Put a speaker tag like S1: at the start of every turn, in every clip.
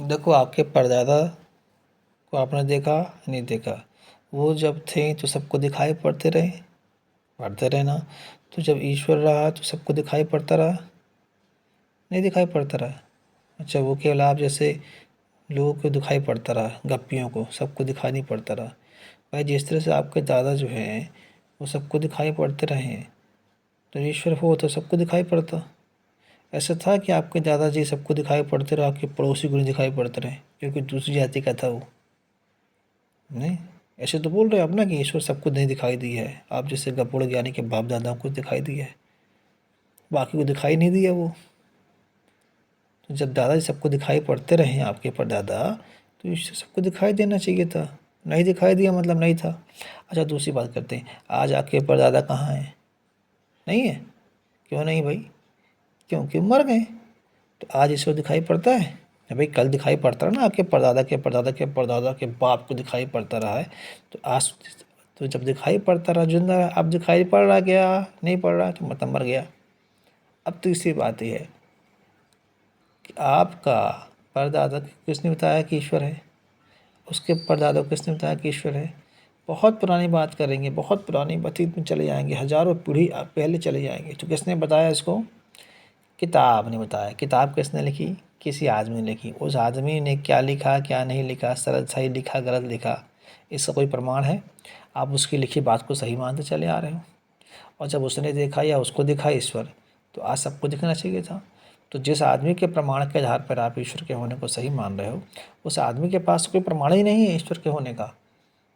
S1: देखो, आपके परदादा को आपने देखा नहीं देखा, वो जब थे तो सबको दिखाई पड़ते रहे ना। तो जब ईश्वर रहा तो सबको दिखाई पड़ता रहा, नहीं दिखाई पड़ता रहा। अच्छा, वो केवल आप जैसे लोगों को दिखाई पड़ता रहा, गप्पियों को, सबको दिखाई नहीं पड़ता रहा। भाई जिस तरह से आपके दादा जो हैं वो सबको दिखाई पड़ते रहे हैं, तो ईश्वर हो तो सबको दिखाई पड़ता। ऐसा था कि आपके दादाजी सबको दिखाई पड़ते रहे, आपके पड़ोसी को नहीं दिखाई पड़ते रहे क्योंकि दूसरी जाति का था वो? नहीं। ऐसे तो बोल रहे हो आप ना कि ईश्वर सबको नहीं दिखाई दिया है, आप जैसे गपोड़ ज्ञानी के बाप दादाओं को दिखाई दिया है, बाकी को दिखाई नहीं दिया वो। तो जब दादाजी सबको दिखाई पड़ते रहे हैं आपके परदादा, तो ईश्वर सबको दिखाई देना चाहिए था। नहीं दिखाई दिया मतलब नहीं था। अच्छा, दूसरी बात करते हैं, आज आपके परदादा कहाँ हैं? नहीं है? क्यों नहीं भाई? क्योंकि मर गए। तो आज ईश्वर दिखाई पड़ता है? भाई कल दिखाई पड़ता रहा ना, आपके परदादा के परदादा के परदादा के बाप को दिखाई पड़ता रहा है। तो आज तो जब दिखाई पड़ता रहा जिंदा रहा, अब दिखाई पड़ रहा क्या? नहीं पड़ रहा, तो मतलब मर गया। अब तीसरी बात यह है कि आपका परदादा किसने बताया कि ईश्वर है? उसके परदादा को किसने बताया कि ईश्वर है? बहुत पुरानी बात करेंगे, बहुत पुरानी अतीत में चले जाएंगे, हजारों पीढ़ी पहले चले जाएंगे। तो किसने बताया इसको? किताब ने बताया। किताब किसने लिखी? किसी आदमी ने लिखी। उस आदमी ने क्या लिखा क्या नहीं लिखा, सरल सही लिखा गलत लिखा, इसका कोई प्रमाण है? आप उसकी लिखी बात को सही मानते चले आ रहे हो। और जब उसने देखा या उसको दिखा ईश्वर, तो आज सबको दिखना चाहिए था। तो जिस आदमी के प्रमाण के आधार पर आप ईश्वर के होने को सही मान रहे हो, उस आदमी के पास कोई प्रमाण ही नहीं है ईश्वर के होने का,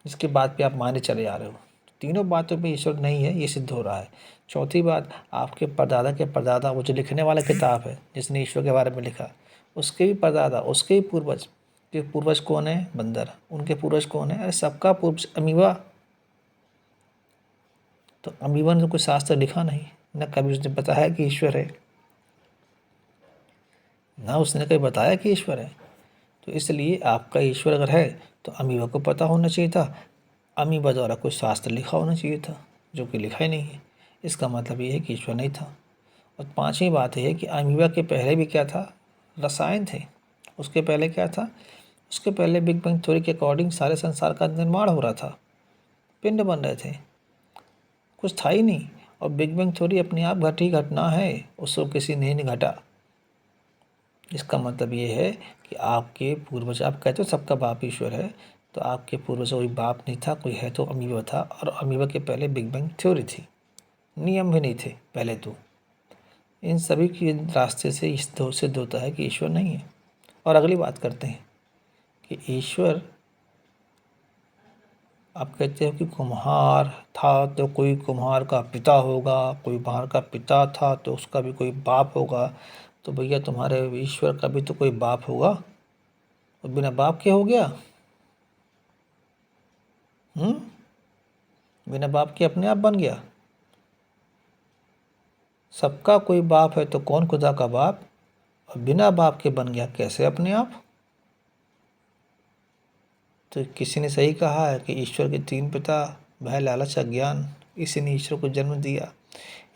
S1: जिसकी बात पे आप माने चले आ रहे हो। तीनों बातों पे ईश्वर नहीं है, ये सिद्ध हो रहा है। चौथी बात, आपके परदादा के परदादा, वो जो लिखने वाला किताब है जिसने ईश्वर के बारे में लिखा, उसके भी परदादा, उसके ही पूर्वज के पूर्वज कौन है? बंदर। उनके पूर्वज कौन है? अरे सबका पूर्वज अमीबा। तो अमीबा ने तो कोई शास्त्र लिखा नहीं, न कभी उसने बताया कि ईश्वर है, ना उसने कभी बताया कि ईश्वर है। तो इसलिए आपका ईश्वर अगर है तो अमीबा को पता होना चाहिए था, अमीबा द्वारा कोई शास्त्र लिखा होना चाहिए था, जो कि लिखा ही नहीं है। इसका मतलब ये है कि ईश्वर नहीं था। और पांचवी बात यह है कि अमीबा के पहले भी क्या था? रसायन थे। उसके पहले क्या था? उसके पहले बिग बैंग थ्योरी के अकॉर्डिंग सारे संसार का निर्माण हो रहा था, पिंड बन रहे थे, कुछ था ही नहीं। और बिग बैंग थ्योरी अपने आप घटी घटना है, उसको किसी ने नहीं घटा। इसका मतलब ये है कि आपके पूर्वज, आप कहते हो सबका बाप ईश्वर है, तो आपके पूर्वज कोई बाप नहीं था, कोई है तो अमीबा था, और अमीबा के पहले बिग बैंग थ्योरी थी, नियम भी नहीं थे पहले। तो इन सभी के रास्ते से सिद्ध होता है कि ईश्वर नहीं है। और अगली बात करते हैं कि ईश्वर, आप कहते हो कि कुम्हार था तो कोई कुम्हार का पिता होगा, कोई कुम्हार का पिता था तो उसका भी कोई बाप होगा। तो भैया तुम्हारे ईश्वर का भी तो कोई बाप होगा, और बिना बाप के हो गया? बिना बाप के अपने आप बन गया? सबका कोई बाप है तो कौन खुदा का बाप? और बिना बाप के बन गया कैसे अपने आप? तो किसी ने सही कहा है कि ईश्वर के तीन पिता, भय लालच अज्ञान, इसी ने ईश्वर को जन्म दिया।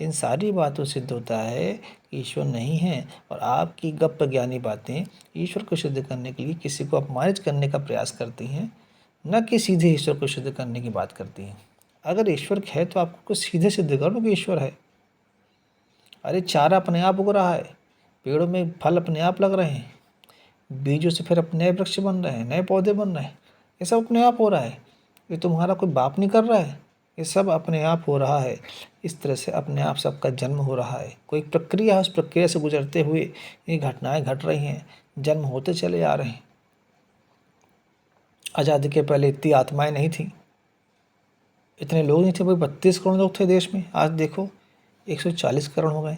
S1: इन सारी बातों से सिद्ध होता है कि ईश्वर नहीं है, और आपकी गप ज्ञानी बातें ईश्वर को सिद्ध करने के लिए किसी को अपमानित करने का प्रयास करती हैं, न कि सीधे ईश्वर को सिद्ध करने की बात करती हैं। अगर ईश्वर है तो आपको सीधे सिद्ध करो कि ईश्वर है। अरे चारा अपने आप उग रहा है, पेड़ों में फल अपने आप लग रहे हैं, बीजों से फिर अपने नए वृक्ष बन रहे हैं, नए पौधे बन रहे हैं, ये सब अपने आप हो रहा है। ये तुम्हारा कोई बाप नहीं कर रहा है, ये सब अपने आप हो रहा है। इस तरह से अपने आप सबका जन्म हो रहा है, कोई प्रक्रिया है, उस प्रक्रिया से गुजरते हुए ये घटनाएं घट रही हैं, जन्म होते चले आ रहे हैं। आज़ादी के पहले इतनी आत्माएं नहीं थी, इतने लोग नहीं थे भाई, 32 करोड़ लोग थे देश में, आज देखो 140 करोड़ हो गए।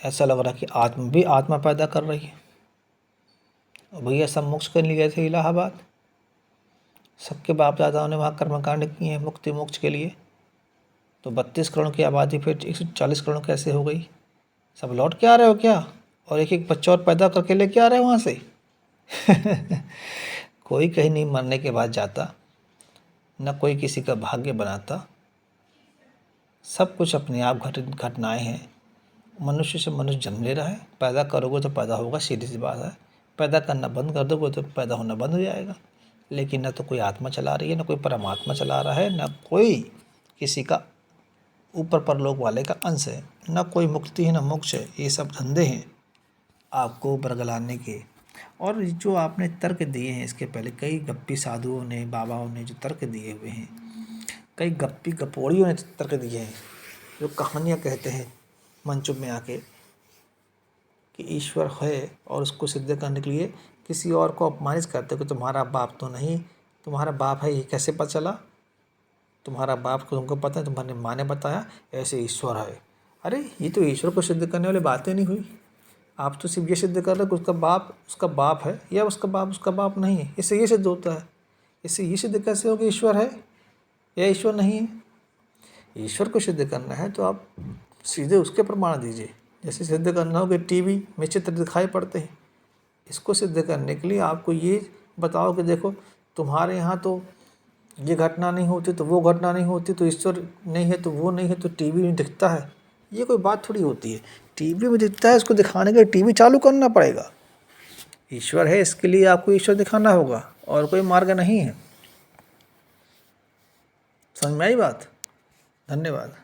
S1: ऐसा लग रहा कि आत्मा भी आत्मा पैदा कर रही है। और भैया सब मोक्ष के लिए गए थे इलाहाबाद, सबके बाप दादाओं ने वहाँ कर्मकांड किए हैं मुक्ति मोक्ष के लिए। तो 32 करोड़ की आबादी फिर 140 करोड़ कैसे हो गई? सब लौट के आ रहे हो क्या? और एक एक बच्चा और पैदा करके लेके आ रहे हो वहाँ से? कोई कहीं नहीं मरने के बाद जाता, न कोई किसी का भाग्य बनाता, सब कुछ अपने आप घटित घटनाएं हैं। मनुष्य से मनुष्य जन्म ले रहा है, पैदा करोगे तो पैदा होगा, सीधी सी बात है। पैदा करना बंद कर दोगे तो पैदा होना बंद हो जाएगा। लेकिन न तो कोई आत्मा चला रही है, न कोई परमात्मा चला रहा है, न कोई किसी का ऊपर परलोक वाले का अंश है, न कोई मुक्ति है न मोक्ष है। ये सब धंधे हैं आपको बरगलाने के। और जो आपने तर्क दिए हैं इसके पहले, कई गप्पी साधुओं ने, बाबाओं ने जो तर्क दिए हुए हैं, कई गप्पी गपोड़ियों ने तर्क दिए हैं, जो कहानियाँ कहते हैं मंचों में आके कि ईश्वर है, और उसको सिद्ध करने के लिए किसी और को अपमानित करते हो कि तुम्हारा बाप तो नहीं, तुम्हारा बाप है ये कैसे पता चला, तुम्हारा बाप को तुमको पता है, तुम्हारी माँ ने बताया, ऐसे ईश्वर है। अरे ये तो ईश्वर को सिद्ध करने वाली बातें नहीं हुई। आप तो सिर्फ ये सिद्ध कर रहे हो कि उसका बाप है या उसका बाप नहीं है। इससे ये सिद्ध होता है। इससे ये सिद्ध कैसे हो कि ईश्वर है या ईश्वर नहीं है। ईश्वर को सिद्ध करना है तो आप सीधे उसके प्रमाण दीजिए। जैसे सिद्ध करना हो कि टीवी में चित्र दिखाई पड़ते हैं, इसको सिद्ध करने के लिए आपको ये बताओ कि देखो तुम्हारे यहाँ तो ये घटना नहीं होती तो वो घटना नहीं होती, तो ईश्वर नहीं है तो वो नहीं है, तो टीवी में दिखता है। ये कोई बात थोड़ी होती है। टीवी में दिखता है, इसको दिखाने के लिए टीवी चालू करना पड़ेगा। ईश्वर है इसके लिए आपको ईश्वर दिखाना होगा, और कोई मार्ग नहीं है। समझ में आई बात? धन्यवाद।